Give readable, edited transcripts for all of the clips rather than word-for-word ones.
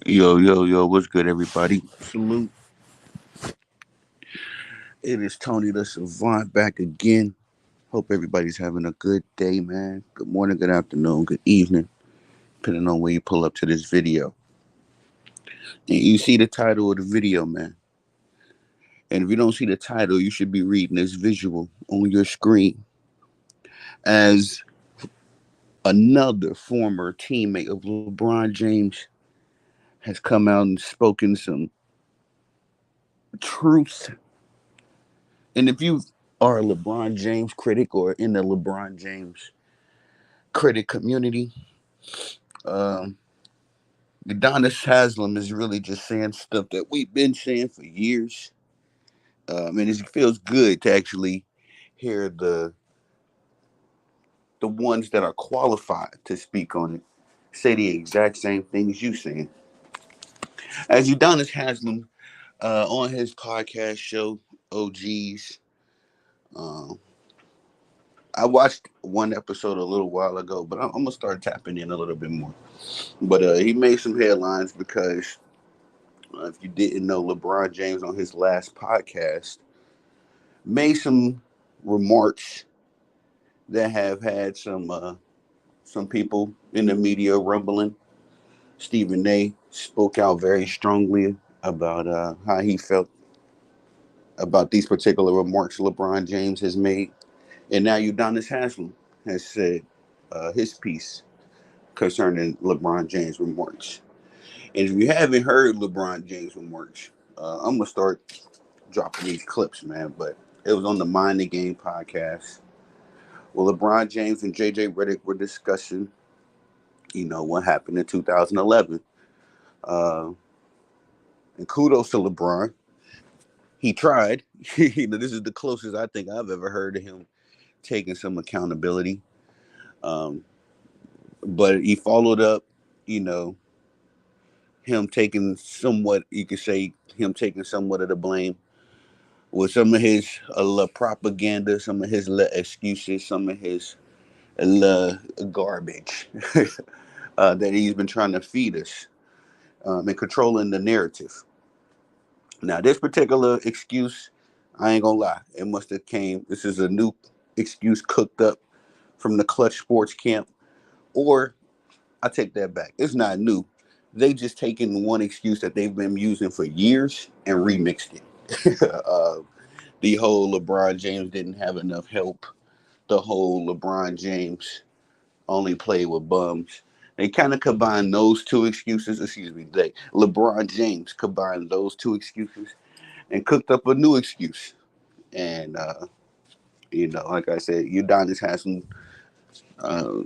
Yo, yo, yo, what's good, everybody? Salute. It is Tony the Savant back again. Hope everybody's having a good day, man. Good morning, good afternoon, good evening, depending on where you pull up to this video. And you see the title of the video, man. And if you don't see the title, you should be reading this visual on your screen as another former teammate of LeBron James has come out and spoken some truth. And if you are a LeBron James critic or in the LeBron James critic community, um, Udonis Haslem is really just saying stuff that we've been saying for years. And it feels good to actually hear the ones that are qualified to speak on it say the exact same things you saying. As Udonis Haslem on his podcast show, OGs, um, I watched one episode a little while ago, but I'm gonna start tapping in a little bit more. But he made some headlines because if you didn't know, LeBron James on his last podcast made some remarks that have had some people in the media rumbling. Stephen A. spoke out very strongly about how he felt about these particular remarks LeBron James has made, and now Udonis Haslem has said his piece concerning LeBron James' remarks. And if you haven't heard LeBron James' remarks, I'm gonna start dropping these clips, man. But it was on the Mind the Game podcast. Well, LeBron James and JJ Redick were discussing, what happened in 2011. Uh, and kudos to LeBron. He tried. This is the closest I think I've ever heard of him taking some accountability. Um, but he followed up, you know, him taking somewhat, you could say, him taking somewhat of the blame with some of his propaganda, some of his excuses, some of his garbage that he's been trying to feed us and controlling the narrative. Now, this particular excuse, I ain't gonna lie, it must have came. This is a new excuse cooked up from the Clutch Sports camp, or I take that back. It's not new. They just taken one excuse that they've been using for years and remixed it. The whole LeBron James didn't have enough help. The whole LeBron James only played with bums. They kind of combined those two excuses. Excuse me, LeBron James combined those two excuses and cooked up a new excuse. And like I said, Udonis has some. Uh,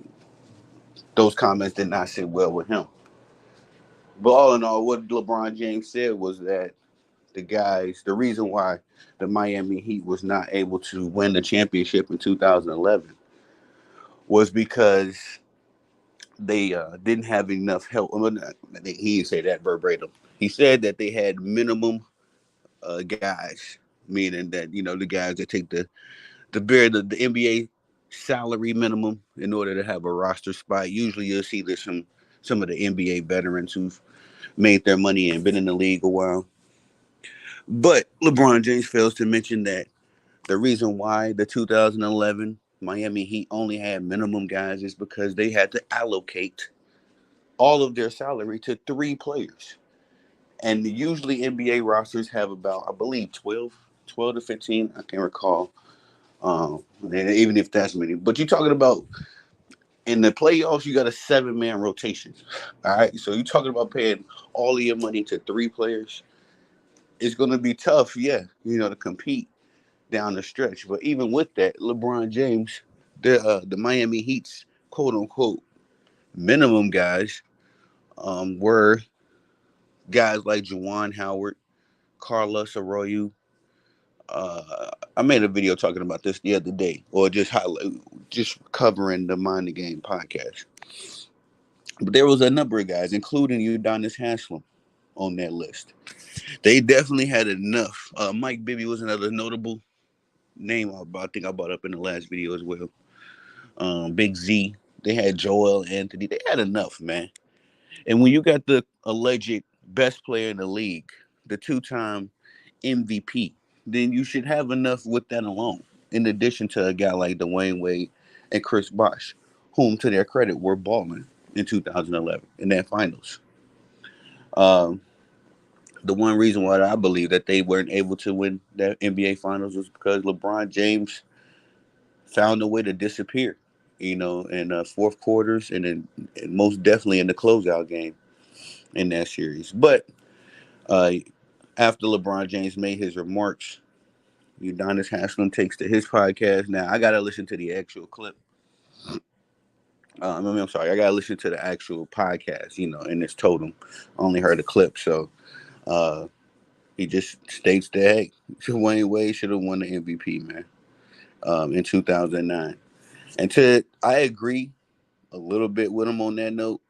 those comments did not sit well with him. But all in all, what LeBron James said was that the reason why the Miami Heat was not able to win the championship in 2011 was because they didn't have enough help. Well, he didn't say that verbatim. He said that they had minimum guys, meaning that the guys that take the NBA salary minimum in order to have a roster spot. Usually, you'll see there's some of the NBA veterans who've made their money and been in the league a while. But LeBron James fails to mention that the reason why the 2011 Miami Heat only had minimum guys is because they had to allocate all of their salary to three players. And usually NBA rosters have about, I believe, 12 to 15. I can't recall. And even if that's many. But you're talking about in the playoffs, you got a 7-man rotation. All right. So you're talking about paying all of your money to three players. It's going to be tough, yeah, to compete down the stretch. But even with that, LeBron James, the Miami Heat's quote unquote minimum guys were guys like Juwan Howard, Carlos Arroyo. I made a video talking about this the other day, or just covering the Mind the Game podcast. But there was a number of guys, including Udonis Haslem, on that list. They definitely had enough. Mike Bibby was another notable name I think I brought up in the last video as well. Big Z. They had Joel Anthony. They had enough, man. And when you got the alleged best player in the league, the two-time MVP, then you should have enough with that alone. In addition to a guy like Dwayne Wade and Chris Bosh, whom, to their credit, were balling in 2011 in that finals. Um, the one reason why I believe that they weren't able to win that NBA Finals was because LeBron James found a way to disappear, in fourth quarters and most definitely in the closeout game in that series. But uh, after LeBron James made his remarks, Udonis Haslem takes to his podcast. Now I gotta listen to the actual clip. I'm sorry, I gotta listen to the actual podcast. In its totem. I only heard a clip, so uh, he just states that hey, Dwayne Wade should have won the MVP, man, in 2009. And I agree a little bit with him on that note.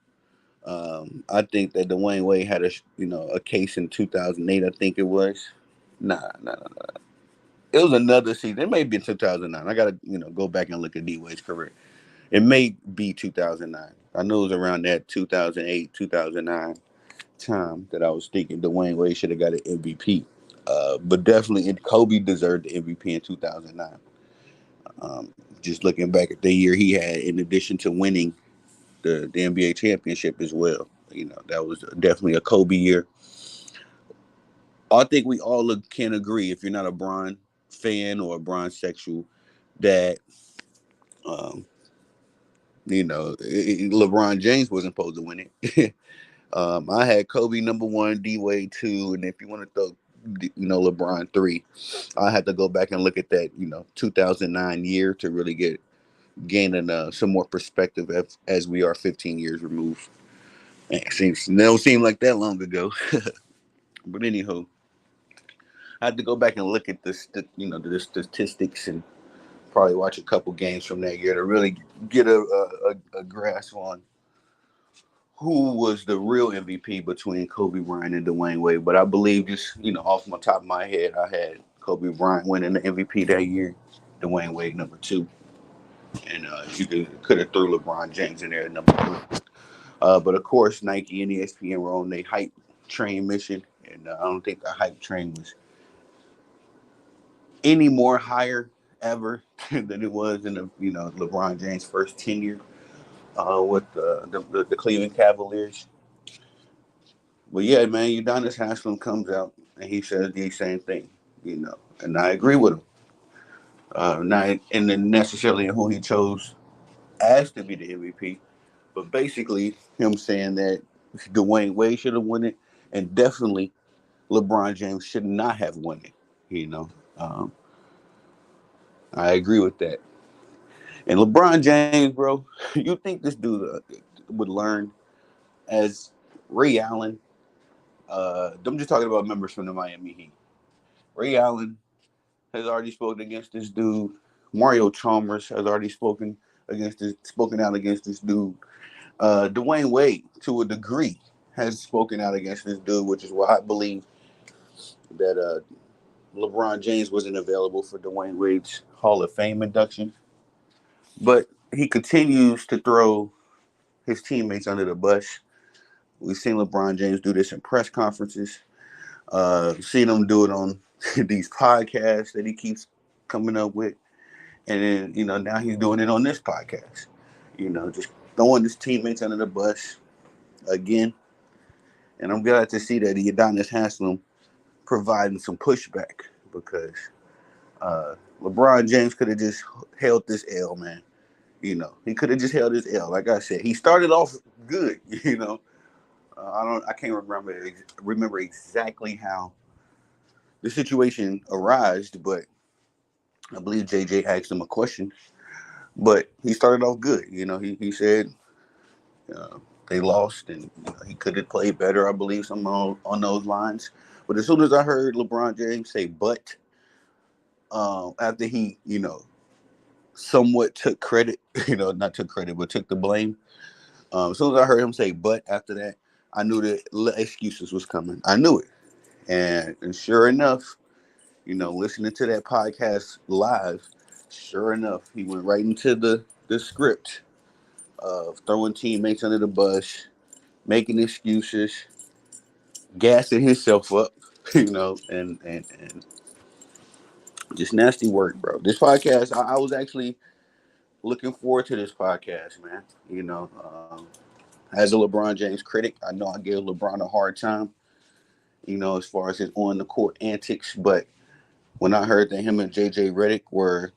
I think that Dwayne Wade had a case in 2008. I think it was. Nah. It was another season. It may be in 2009. I gotta go back and look at D Wade's career. It may be 2009. I know it was around that 2008, 2009 time that I was thinking Dwayne Wade should have got an MVP. But definitely, Kobe deserved the MVP in 2009. Just looking back at the year he had, in addition to winning the NBA championship as well. That was definitely a Kobe year. I think we all can agree, if you're not a Bron fan or a Bron sexual, that um, LeBron James wasn't supposed to win it. I had Kobe number one, D Wade two, and if you want to throw, LeBron three, I had to go back and look at that, 2009 year to really gaining some more perspective as we are 15 years removed. Man, it don't seem like that long ago. But anywho, I had to go back and look at the statistics and probably watch a couple games from that year to really get a grasp on who was the real MVP between Kobe Bryant and Dwayne Wade. But I believe, just off my top of my head, I had Kobe Bryant winning the MVP that year, Dwayne Wade number two, and you could have threw LeBron James in there at number three. But of course, Nike and ESPN were on their hype train mission, and I don't think the hype train was any more higher ever than it was in the LeBron James' first tenure with the Cleveland Cavaliers. But yeah, man, Udonis Haslem comes out and he says the same thing, and I agree with him. Not and necessarily who he chose as to be the MVP, but basically him saying that Dwayne Wade should have won it, and definitely LeBron James should not have won it. You know, um, I agree with that. And LeBron James, bro, you think this dude would learn as Ray Allen? I'm just talking about members from the Miami Heat. Ray Allen has already spoken against this dude. Mario Chalmers has already spoken out against this dude. Dwayne Wade, to a degree, has spoken out against this dude, which is why I believe that LeBron James wasn't available for Dwayne Wade's Hall of Fame induction. But he continues to throw his teammates under the bus. We've seen LeBron James do this in press conferences. Seen him do it on these podcasts that he keeps coming up with. And then, now he's doing it on this podcast. Just throwing his teammates under the bus again. And I'm glad to see that Udonis Haslem providing some pushback because LeBron James could have just held this L, man. He could have just held his L. Like I said, he started off good. I can't remember exactly how the situation arose, but I believe JJ asked him a question. But he started off good. He said uh, they lost and he could have played better. I believe some on those lines. But as soon as I heard LeBron James say "but," after he somewhat took credit, not took credit, but took the blame. As soon as I heard him say "but" after that, I knew that excuses was coming. I knew it, and sure enough, listening to that podcast live, sure enough, he went right into the script of throwing teammates under the bus, making excuses, gassing himself up, and just nasty work, bro. This podcast, I was actually looking forward to this podcast, man. As a LeBron James critic, I know I give LeBron a hard time, as far as his on the court antics. But when I heard that him and JJ Redick were,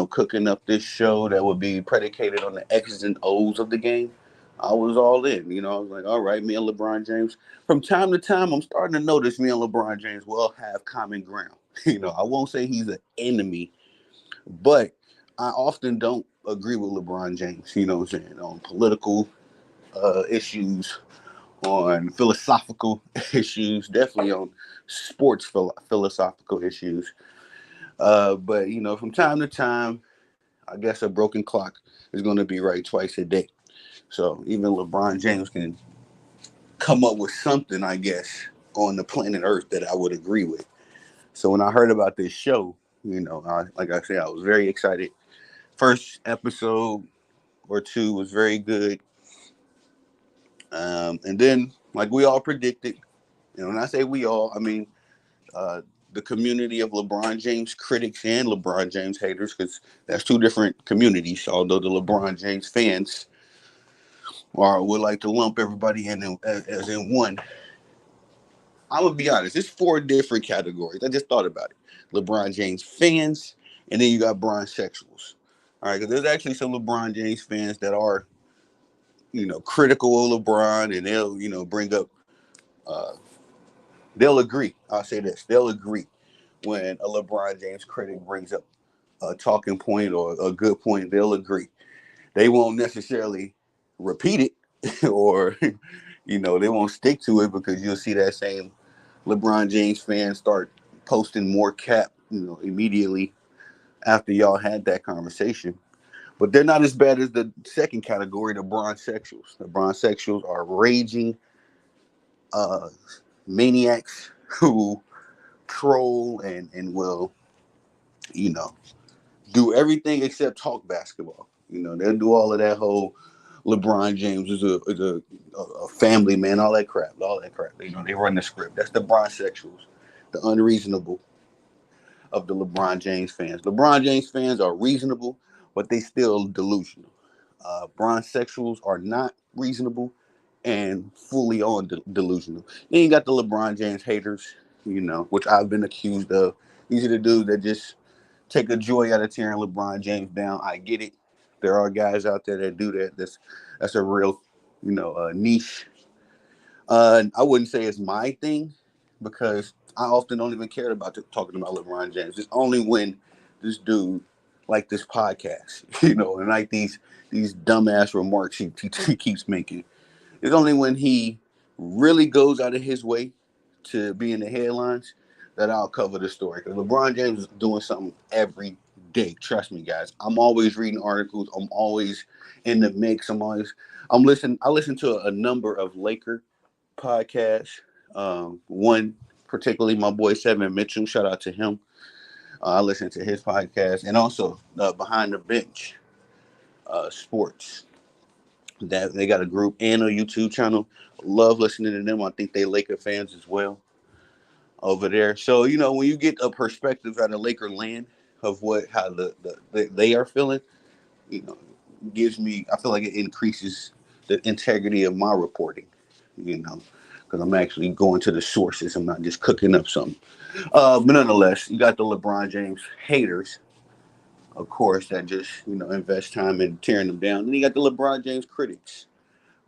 cooking up this show that would be predicated on the X's and O's of the game, I was all in. I was like, all right, me and LeBron James. From time to time, I'm starting to notice me and LeBron James will have common ground. I won't say he's an enemy, but I often don't agree with LeBron James. You know what I'm saying, on political issues, on philosophical issues, definitely on sports philosophical issues. But from time to time, I guess a broken clock is going to be right twice a day. So even LeBron James can come up with something, I guess, on the planet Earth that I would agree with. So when I heard about this show, like I said, I was very excited. First episode or two was very good. And then, like we all predicted, when I say we all, I mean uh, the community of LeBron James critics and LeBron James haters, because that's two different communities. Although the LeBron James fans would like to lump everybody in as in one. I'm gonna be honest. It's four different categories. I just thought about it. LeBron James fans, and then you got Bron sexuals. All right, because there's actually some LeBron James fans that are, critical of LeBron, and they'll, bring up, uh, they'll agree. I'll say this: they'll agree when a LeBron James critic brings up a talking point or a good point. They'll agree. They won't necessarily repeat it, or they won't stick to it, because you'll see that same LeBron James fans start posting more cap, immediately after y'all had that conversation. But they're not as bad as the second category, the bronzexuals. The bronzexuals are raging uh, maniacs who troll and will, you know, do everything except talk basketball. They'll do all of that whole LeBron James is a family man, all that crap. They run the script. That's the bronzexuals, the unreasonable of the LeBron James fans. LeBron James fans are reasonable, but they still delusional. Bronzexuals are not reasonable and fully on delusional. Then you got the LeBron James haters, which I've been accused of. These are the dudes that just take a joy out of tearing LeBron James down. I get it. There are guys out there that do that. That's a real, niche. I wouldn't say it's my thing, because I often don't even care about talking about LeBron James. It's only when this dude, like this podcast, and like these dumbass remarks he keeps making. It's only when he really goes out of his way to be in the headlines that I'll cover the story. Because LeBron James is doing something every day. Trust me, guys. I'm always reading articles. I'm always in the mix. I'm listening. I listen to a number of Laker podcasts. One particularly, my boy Seven Mitchell. Shout out to him. I listen to his podcast, and also Behind the Bench Sports. That they got a group and a YouTube channel. Love listening to them. I think they Laker fans as well over there. So when you get a perspective out of Laker land of how they are feeling, you know, gives me. I feel like it increases the integrity of my reporting. You know, because I'm actually going to the sources. I'm not just cooking up something. But nonetheless, you got the LeBron James haters, of course, that just invest time in tearing them down. Then you got the LeBron James critics,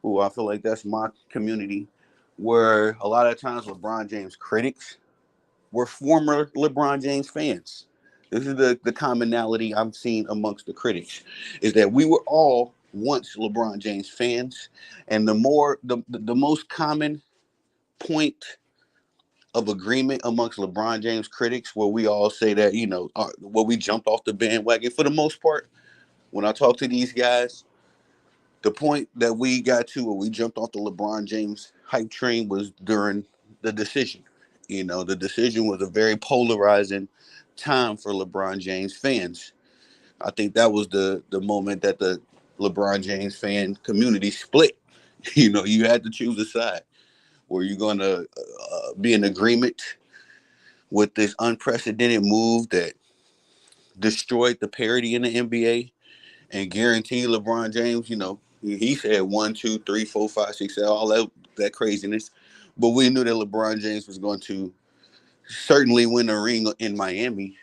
who I feel like that's my community, where a lot of times LeBron James critics were former LeBron James fans. This is the commonality I'm seeing amongst the critics, is that we were all once LeBron James fans, and the most common point of agreement amongst LeBron James critics, where we all say that where we jumped off the bandwagon for the most part. When I talk to these guys, the point that we got to where we jumped off the LeBron James hype train was during the decision. The decision was a very polarizing time for LeBron James fans. I think that was the moment that the LeBron James fan community split. You had to choose a side. Were you going to be in agreement with this unprecedented move that destroyed the parity in the NBA and guaranteed LeBron James, he said 1, 2, 3, 4, 5, 6, 7, all that craziness. But we knew that LeBron James was going to certainly win a ring in Miami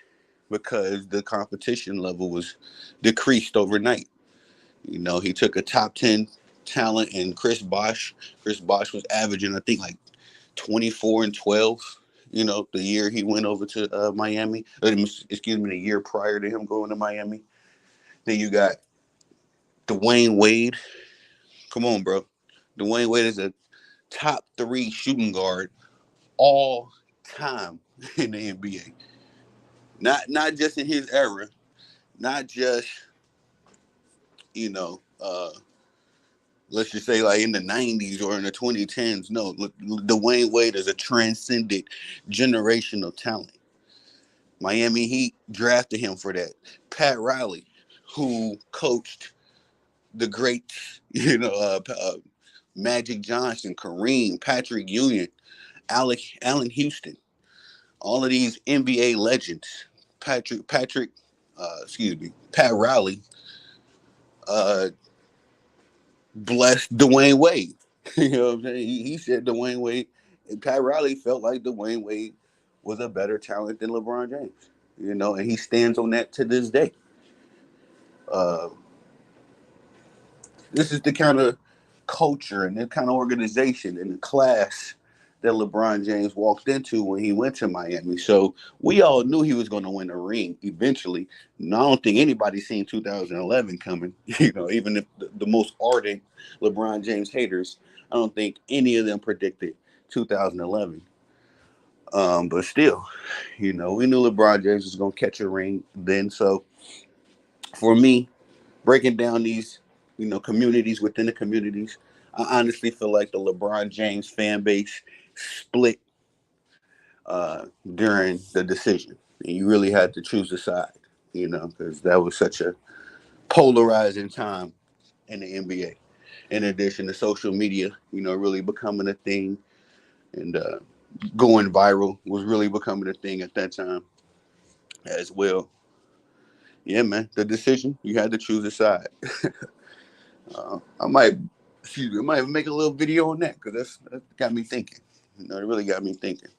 because the competition level was decreased overnight. He took a top 10 talent in Chris Bosh. Chris Bosh was averaging, I think, like 24 and 12, the year he went over to Miami. Excuse me, the year prior to him going to Miami. Then you got Dwayne Wade. Come on, bro. Dwayne Wade is a top 3 shooting guard all time in the NBA. Not just in his era, not just, you know, uh, let's just say like in the 90s or in the 2010s. No, look, Dwayne Wade is a transcendent generational talent. Miami Heat drafted him for that. Pat Riley, who coached the greats, Magic Johnson, Kareem, Patrick Ewing, Allen Houston, all of these NBA legends. Pat Riley uh, blessed Dwayne Wade. You know what I'm saying? He said Dwayne Wade, and Pat Riley felt like Dwayne Wade was a better talent than LeBron James. And he stands on that to this day. Uh, this is the kind of culture and the kind of organization and the class that LeBron James walked into when he went to Miami. So we all knew he was going to win a ring eventually. And I don't think anybody seen 2011 coming. Even if the most ardent LeBron James haters, I don't think any of them predicted 2011. But still, we knew LeBron James was going to catch a ring then. So for me, breaking down these, communities within the communities, I honestly feel like the LeBron James fan base split during the decision. And you really had to choose a side, because that was such a polarizing time in the NBA. In addition to social media, really becoming a thing and going viral was really becoming a thing at that time as well. Yeah, man, the decision, you had to choose a side. I might, I might make a little video on that because that got me thinking. It really got me thinking.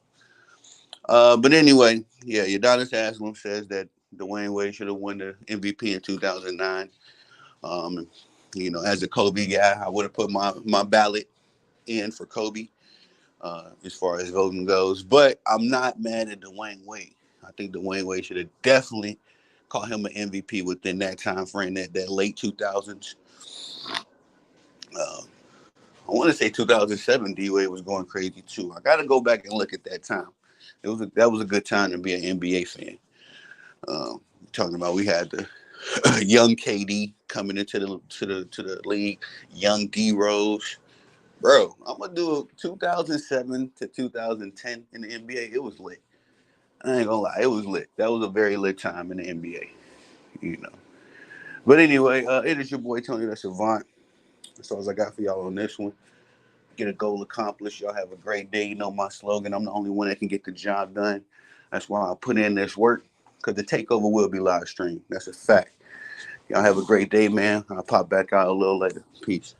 But anyway, yeah, Udonis Haslem says that Dwayne Wade should have won the MVP in 2009. Um, as a Kobe guy, I would have put my ballot in for Kobe as far as voting goes. But I'm not mad at Dwayne Wade. I think Dwayne Wade should have definitely called him an MVP within that time frame, that late 2000s. Uh, I want to say 2007, D Wade was going crazy too. I got to go back and look at that time. That was a good time to be an NBA fan. Talking about we had the young KD coming into the league, young D Rose. Bro, I'm gonna do 2007 to 2010 in the NBA. It was lit. I ain't gonna lie, it was lit. That was a very lit time in the NBA. You know. But anyway, it is your boy Tony the Savant. That's all I got for y'all on this one. Get a goal accomplished. Y'all have a great day. You know my slogan. I'm the only one that can get the job done. That's why I put in this work. Because the takeover will be live streamed. That's a fact. Y'all have a great day, man. I'll pop back out a little later. Peace.